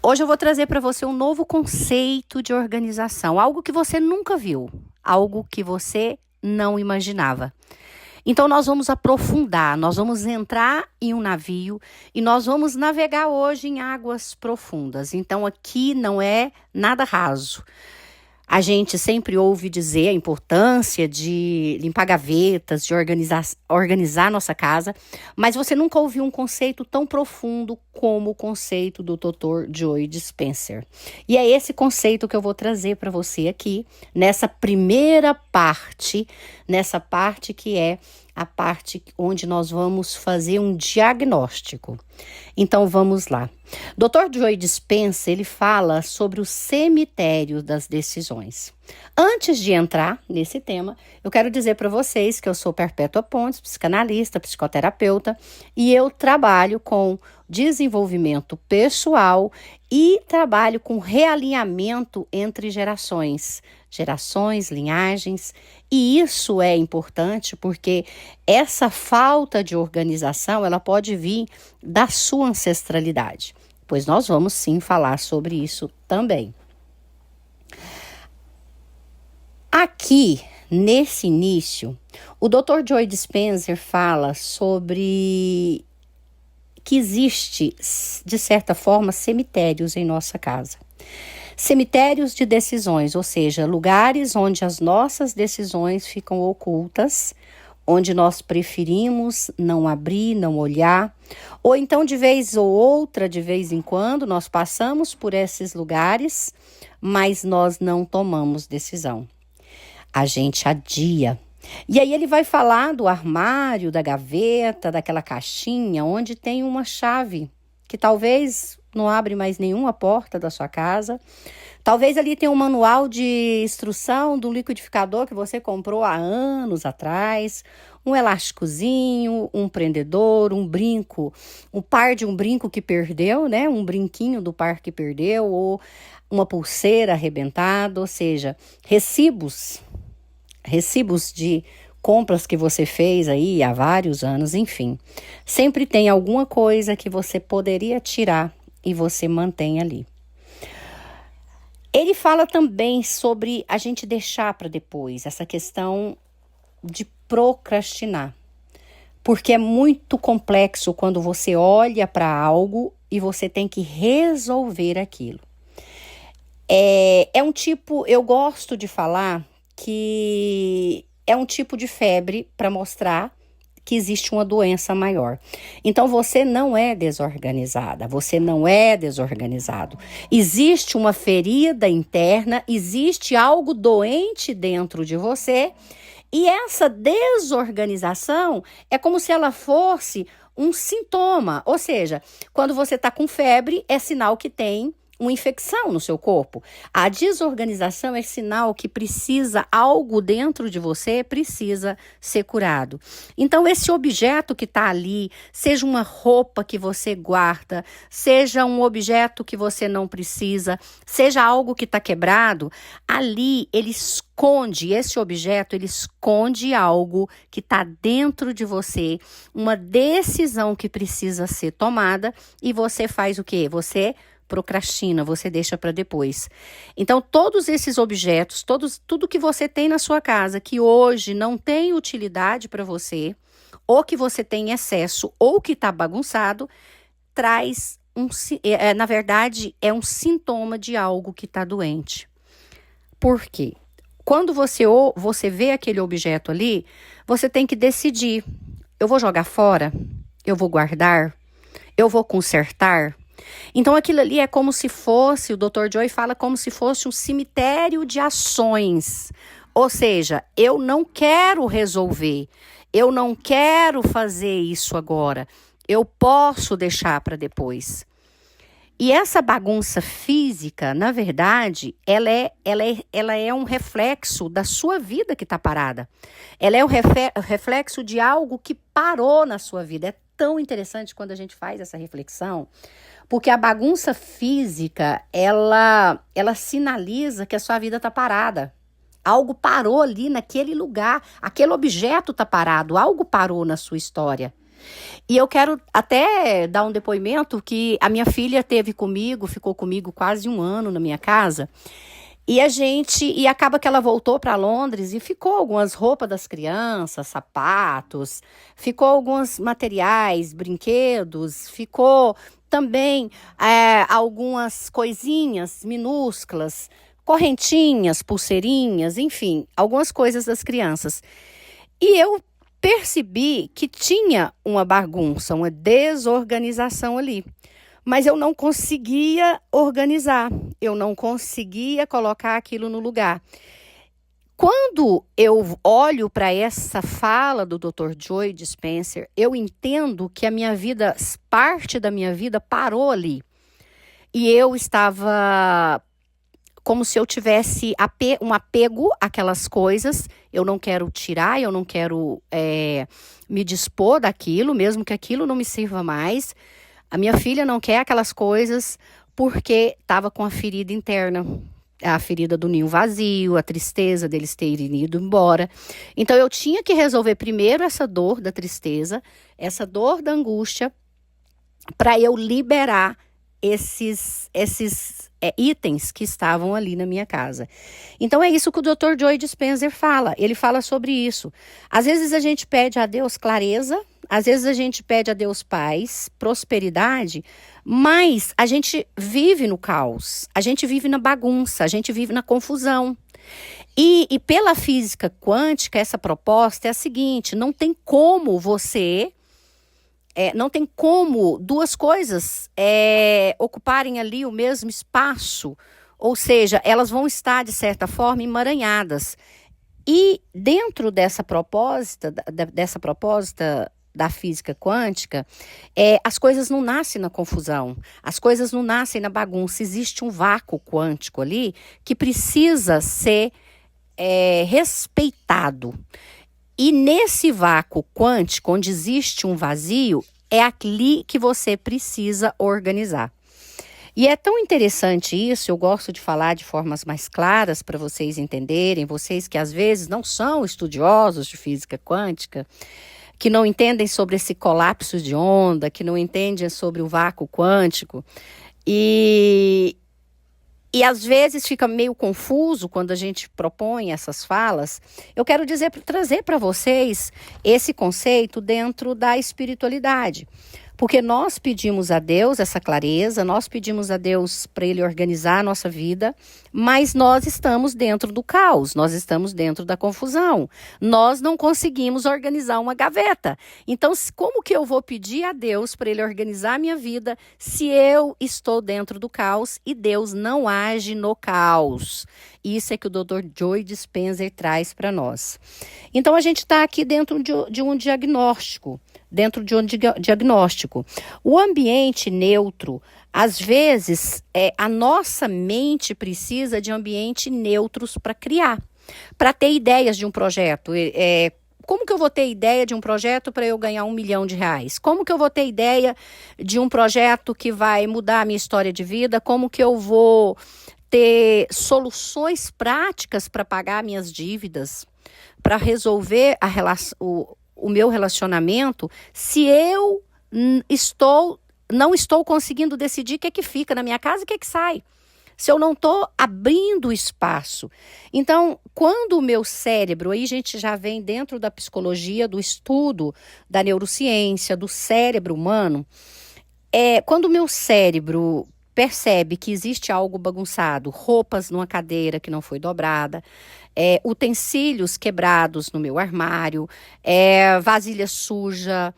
Hoje eu vou trazer para você um novo conceito de organização, algo que você nunca viu, algo que você não imaginava. Então nós vamos aprofundar, nós vamos entrar em um navio e nós vamos navegar hoje em águas profundas. Então aqui não é nada raso. A gente sempre ouve dizer a importância de limpar gavetas, de organizar nossa casa, mas você nunca ouviu um conceito tão profundo como o conceito do Dr. Joe Dispenza. E é esse conceito que eu vou trazer para você aqui, nessa primeira parte, nessa parte que é a parte onde nós vamos fazer um diagnóstico. Então vamos lá. Dr. Joe Dispenza, ele fala sobre o cemitério das decisões. Antes de entrar nesse tema, eu quero dizer para vocês que eu sou Perpétua Pontes, psicanalista, psicoterapeuta, e eu trabalho com desenvolvimento pessoal e trabalho com realinhamento entre gerações, linhagens, e isso é importante porque essa falta de organização, ela pode vir da sua ancestralidade, pois nós vamos sim falar sobre isso também. Aqui, nesse início, o Dr. Joe Dispenza fala sobre que existe, de certa forma, cemitérios em nossa casa. Cemitérios de decisões, ou seja, lugares onde as nossas decisões ficam ocultas, onde nós preferimos não abrir, não olhar, ou então de vez ou outra, de vez em quando, nós passamos por esses lugares, mas nós não tomamos decisão. A gente adia. E aí ele vai falar do armário, da gaveta, daquela caixinha onde tem uma chave que talvez não abre mais nenhuma porta da sua casa. Talvez ali tenha um manual de instrução do liquidificador que você comprou há anos atrás, um elásticozinho, um prendedor, um brinco, um par de um brinco que perdeu, né? Um brinquinho do par que perdeu, ou uma pulseira arrebentada, ou seja, recibos de compras que você fez aí há vários anos, enfim. Sempre tem alguma coisa que você poderia tirar e você mantém ali. Ele fala também sobre a gente deixar para depois, essa questão de procrastinar. Porque é muito complexo quando você olha para algo e você tem que resolver aquilo. É um tipo, eu gosto de falar que é um tipo de febre para mostrar que existe uma doença maior. Então, você não é desorganizada, você não é desorganizado. Existe uma ferida interna, existe algo doente dentro de você, e essa desorganização é como se ela fosse um sintoma. Ou seja, quando você está com febre, é sinal que tem uma infecção no seu corpo. A desorganização é sinal que algo dentro de você precisa ser curado. Então, esse objeto que está ali, seja uma roupa que você guarda, seja um objeto que você não precisa, seja algo que está quebrado, ali esse objeto esconde algo que está dentro de você, uma decisão que precisa ser tomada, e você faz o quê? Você procrastina, você deixa para depois. Então, todos esses objetos, tudo que você tem na sua casa que hoje não tem utilidade para você, ou que você tem excesso, ou que está bagunçado, na verdade, é um sintoma de algo que está doente. Por quê? Quando você vê aquele objeto ali, você tem que decidir: eu vou jogar fora? Eu vou guardar? Eu vou consertar? Então aquilo ali é como se fosse, o Dr. Joe fala como se fosse um cemitério de ações. Ou seja, eu não quero resolver, eu não quero fazer isso agora, eu posso deixar para depois. E essa bagunça física, na verdade, ela é um reflexo da sua vida que está parada. Ela é um reflexo de algo que parou na sua vida. É tão interessante quando a gente faz essa reflexão, porque a bagunça física, ela sinaliza que a sua vida está parada. Algo parou ali naquele lugar, aquele objeto está parado, algo parou na sua história. E eu quero até dar um depoimento que a minha filha teve comigo, ficou comigo quase um ano na minha casa. E acaba que ela voltou para Londres e ficou algumas roupas das crianças, sapatos, ficou alguns materiais, brinquedos, ficou também algumas coisinhas minúsculas, correntinhas, pulseirinhas, enfim, algumas coisas das crianças. E eu percebi que tinha uma bagunça, uma desorganização ali. Mas eu não conseguia organizar, eu não conseguia colocar aquilo no lugar. Quando eu olho para essa fala do Dr. Joe Dispenza, eu entendo que a minha vida, parte da minha vida parou ali. E eu estava como se eu tivesse um apego àquelas coisas. Eu não quero tirar, eu não quero me dispor daquilo, mesmo que aquilo não me sirva mais. A minha filha não quer aquelas coisas porque estava com a ferida interna, a ferida do ninho vazio, a tristeza deles terem ido embora. Então eu tinha que resolver primeiro essa dor da tristeza, essa dor da angústia, para eu liberar esses itens que estavam ali na minha casa. Então é isso que o Dr. Joe Dispenza fala. Ele fala sobre isso. Às vezes a gente pede a Deus clareza, às vezes a gente pede a Deus paz, prosperidade, mas a gente vive no caos, a gente vive na bagunça, a gente vive na confusão. E pela física quântica, essa proposta é a seguinte: não tem como não tem como duas coisas ocuparem ali o mesmo espaço, ou seja, elas vão estar, de certa forma, emaranhadas. E dentro dessa proposta da física quântica, as coisas não nascem na confusão, as coisas não nascem na bagunça, existe um vácuo quântico ali que precisa ser respeitado. E nesse vácuo quântico, onde existe um vazio, é ali que você precisa organizar. E é tão interessante isso, eu gosto de falar de formas mais claras para vocês entenderem, vocês que às vezes não são estudiosos de física quântica, que não entendem sobre esse colapso de onda, que não entendem sobre o vácuo quântico. E às vezes fica meio confuso quando a gente propõe essas falas. Eu quero trazer para vocês esse conceito dentro da espiritualidade. Porque nós pedimos a Deus essa clareza, nós pedimos a Deus para Ele organizar a nossa vida, mas nós estamos dentro do caos, nós estamos dentro da confusão. Nós não conseguimos organizar uma gaveta. Então, como que eu vou pedir a Deus para Ele organizar a minha vida se eu estou dentro do caos e Deus não age no caos? Isso é que o Dr. Joe Dispenza traz para nós. Então, a gente está aqui dentro de um diagnóstico. O ambiente neutro, às vezes, a nossa mente precisa de ambientes neutros para criar, para ter ideias de um projeto. Como que eu vou ter ideia de um projeto para eu ganhar R$1 milhão? Como que eu vou ter ideia de um projeto que vai mudar a minha história de vida? Como que eu vou ter soluções práticas para pagar minhas dívidas, para resolver o meu relacionamento, se eu não estou conseguindo decidir o que é que fica na minha casa e o que é que sai? Se eu não estou abrindo espaço. Então, quando o meu cérebro, aí a gente já vem dentro da psicologia, do estudo da neurociência, do cérebro humano, quando o meu cérebro percebe que existe algo bagunçado, roupas numa cadeira que não foi dobrada, utensílios quebrados no meu armário, vasilha suja.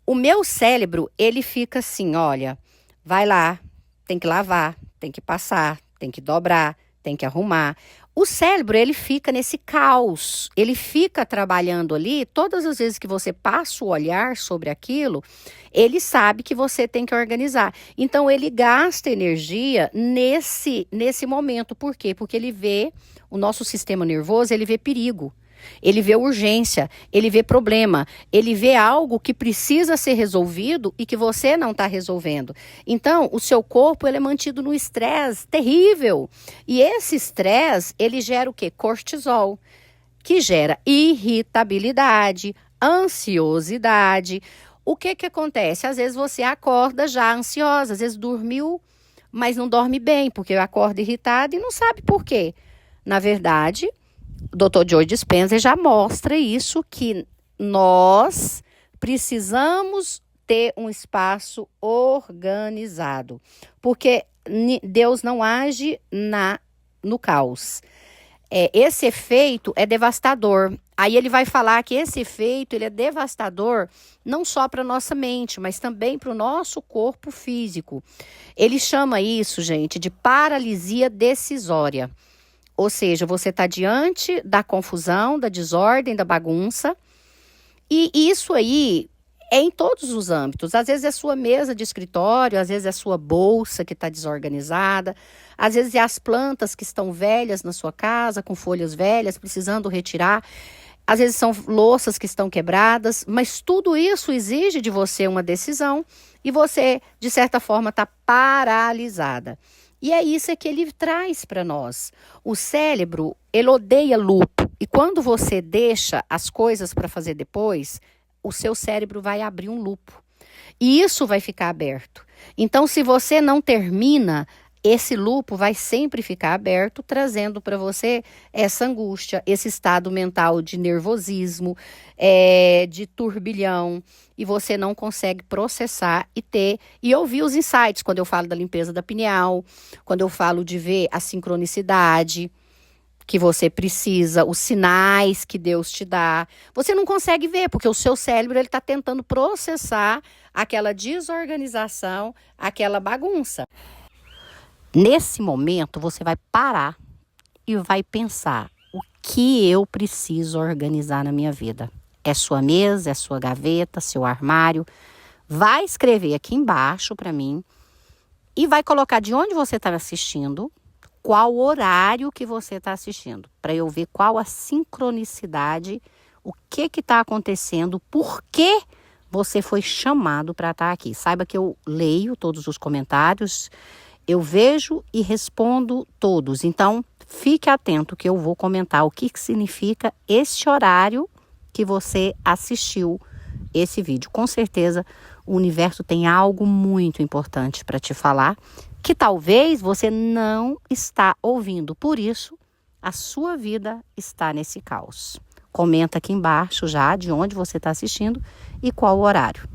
O meu cérebro, ele fica assim, olha, vai lá, tem que lavar, tem que passar, tem que dobrar, tem que arrumar. O cérebro, ele fica nesse caos, ele fica trabalhando ali, todas as vezes que você passa o olhar sobre aquilo, ele sabe que você tem que organizar. Então, ele gasta energia nesse momento. Por quê? Porque ele vê, o nosso sistema nervoso, ele vê perigo. Ele vê urgência, ele vê problema, ele vê algo que precisa ser resolvido e que você não está resolvendo. Então, o seu corpo ele é mantido no estresse terrível. E esse estresse, ele gera o quê? Cortisol, que gera irritabilidade, ansiosidade. O que que acontece? Às vezes você acorda já ansiosa, às vezes dormiu, mas não dorme bem, porque acorda irritada e não sabe por quê. Na verdade, o Dr. Joe Dispenza já mostra isso, que nós precisamos ter um espaço organizado, porque Deus não age no caos. Esse efeito é devastador. Aí ele vai falar que esse efeito ele é devastador não só para nossa mente, mas também para o nosso corpo físico. Ele chama isso, gente, de paralisia decisória. Ou seja, você está diante da confusão, da desordem, da bagunça. E isso aí é em todos os âmbitos. Às vezes é sua mesa de escritório, às vezes é sua bolsa que está desorganizada, às vezes é as plantas que estão velhas na sua casa, com folhas velhas, precisando retirar. Às vezes são louças que estão quebradas, mas tudo isso exige de você uma decisão e você, de certa forma, está paralisada. E é isso que ele traz para nós. O cérebro, ele odeia luto. E quando você deixa as coisas para fazer depois, o seu cérebro vai abrir um lupo. E isso vai ficar aberto. Então, se você não termina, esse lupo vai sempre ficar aberto, trazendo para você essa angústia, esse estado mental de nervosismo, de turbilhão, e você não consegue processar e ouvir os insights, quando eu falo da limpeza da pineal, quando eu falo de ver a sincronicidade que você precisa, os sinais que Deus te dá. Você não consegue ver, porque o seu cérebro está tentando processar aquela desorganização, aquela bagunça. Nesse momento, você vai parar e vai pensar: o que eu preciso organizar na minha vida? É sua mesa, é sua gaveta, seu armário? Vai escrever aqui embaixo para mim e vai colocar de onde você está assistindo, qual horário que você está assistindo, para eu ver qual a sincronicidade, o que está acontecendo, por que você foi chamado para estar aqui. Saiba que eu leio todos os comentários, eu vejo e respondo todos. Então, fique atento que eu vou comentar o que significa este horário que você assistiu esse vídeo. Com certeza, o universo tem algo muito importante para te falar, que talvez você não está ouvindo. Por isso, a sua vida está nesse caos. Comenta aqui embaixo já de onde você está assistindo e qual o horário.